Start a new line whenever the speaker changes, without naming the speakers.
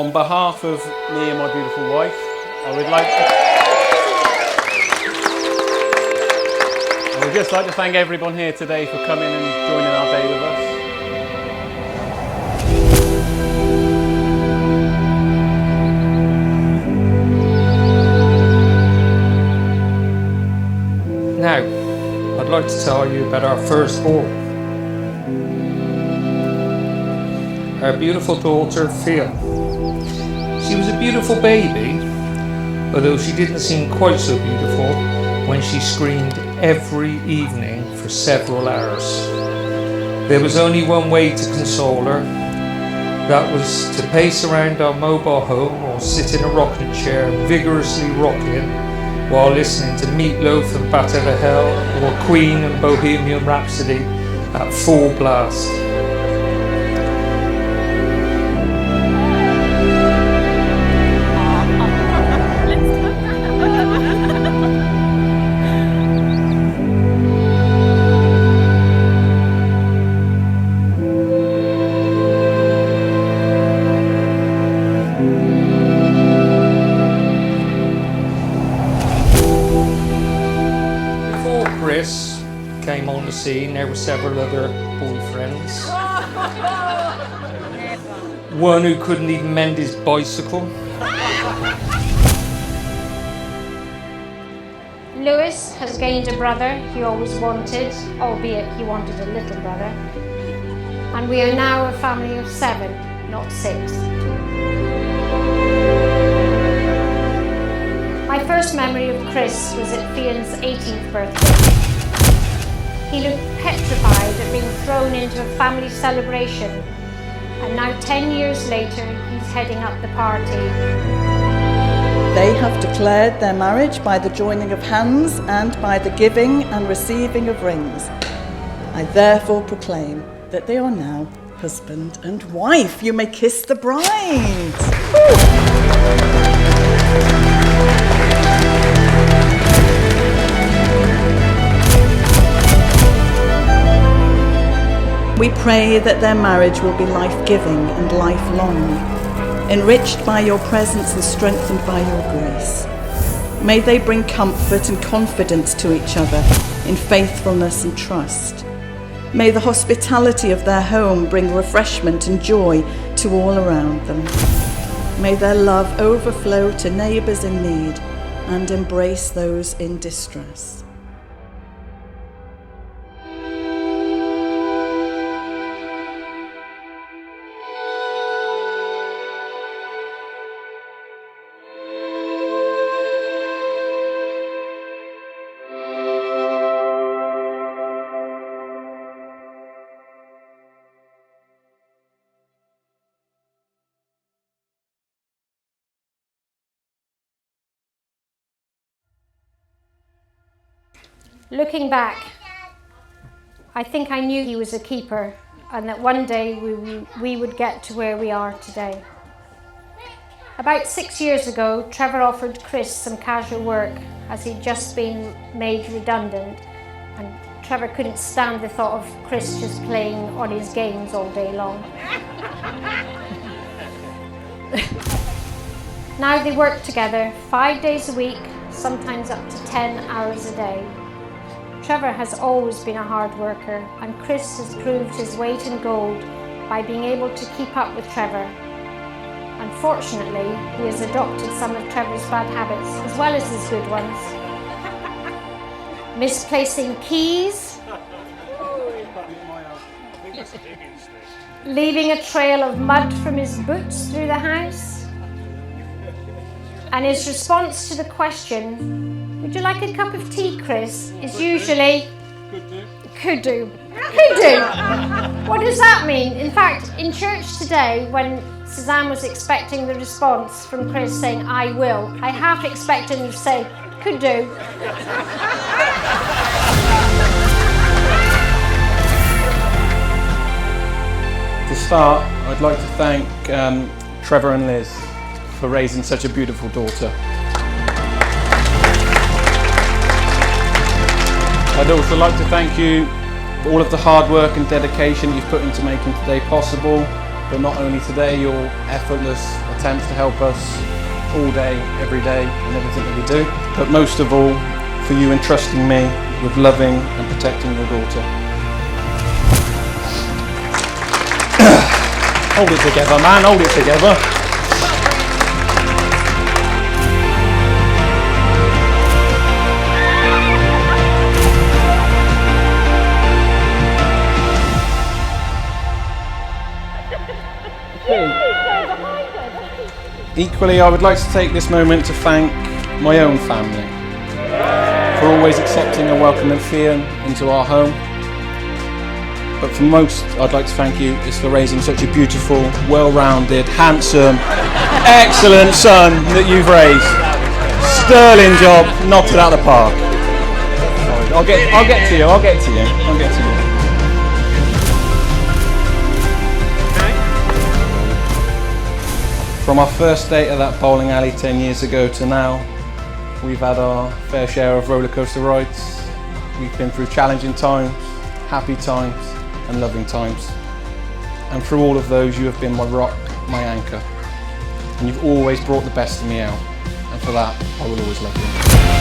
On behalf of me and my beautiful wife, I would just like to thank everyone here today for coming and joining our day with us.
Now, I'd like to tell you about our firstborn. Our beautiful daughter, Phil. She was a beautiful baby, although she didn't seem quite so beautiful when she screamed every evening for several hours. There was only one way to console her. That was to pace around our mobile home or sit in a rocking chair, vigorously rocking, while listening to Meat Loaf and Bat Out of Hell or Queen and Bohemian Rhapsody at full blast. Chris came on the scene, there were several other boyfriends. One who couldn't even mend his bicycle.
Lewis has gained a brother he always wanted, albeit he wanted a little brother. And we are now a family of 7, not 6. My first memory of Chris was at Fion's 18th birthday. He looked petrified at being thrown into a family celebration, and now 10 years later he's heading up the party.
They have declared their marriage by the joining of hands and by the giving and receiving of rings. I therefore proclaim that they are now husband and wife. You may kiss the bride. Woo! We pray that their marriage will be life-giving and lifelong, enriched by your presence and strengthened by your grace. May they bring comfort and confidence to each other in faithfulness and trust. May the hospitality of their home bring refreshment and joy to all around them. May their love overflow to neighbours in need and embrace those in distress.
Looking back, I think I knew he was a keeper and that one day we would get to where we are today. About 6 years ago, Trevor offered Chris some casual work as he'd just been made redundant, and Trevor couldn't stand the thought of Chris just playing on his games all day long. Now they work together 5 days a week, sometimes up to 10 hours a day. Trevor has always been a hard worker, and Chris has proved his weight in gold by being able to keep up with Trevor. Unfortunately, he has adopted some of Trevor's bad habits as well as his good ones. Misplacing keys, leaving a trail of mud from his boots through the house, and his response to the question, "Would you like a cup of tea, Chris?" is usually, "Could do." Could do. What does that mean? In fact, in church today, when Suzanne was expecting the response from Chris saying, "I will," I half expected him to say, "Could do."
To start, I'd like to thank Trevor and Liz for raising such a beautiful daughter. I'd also like to thank you for all of the hard work and dedication you've put into making today possible. but not only today, your effortless attempts to help us all day, every day, and everything that we do, but most of all, for you entrusting me with loving and protecting your daughter. Hold it together, man, hold it together. Equally, I would like to take this moment to thank my own family for always accepting and welcoming Fian into our home. But for most, I'd like to thank you is for raising such a beautiful, well-rounded, handsome, excellent son that you've raised. Sterling job, knocked it out of the park. I'll get to you. From our first date at that bowling alley 10 years ago to now, we've had our fair share of roller coaster rides. We've been through challenging times, happy times, and loving times. And through all of those, you have been my rock, my anchor. And you've always brought the best of me out. And for that, I will always love you.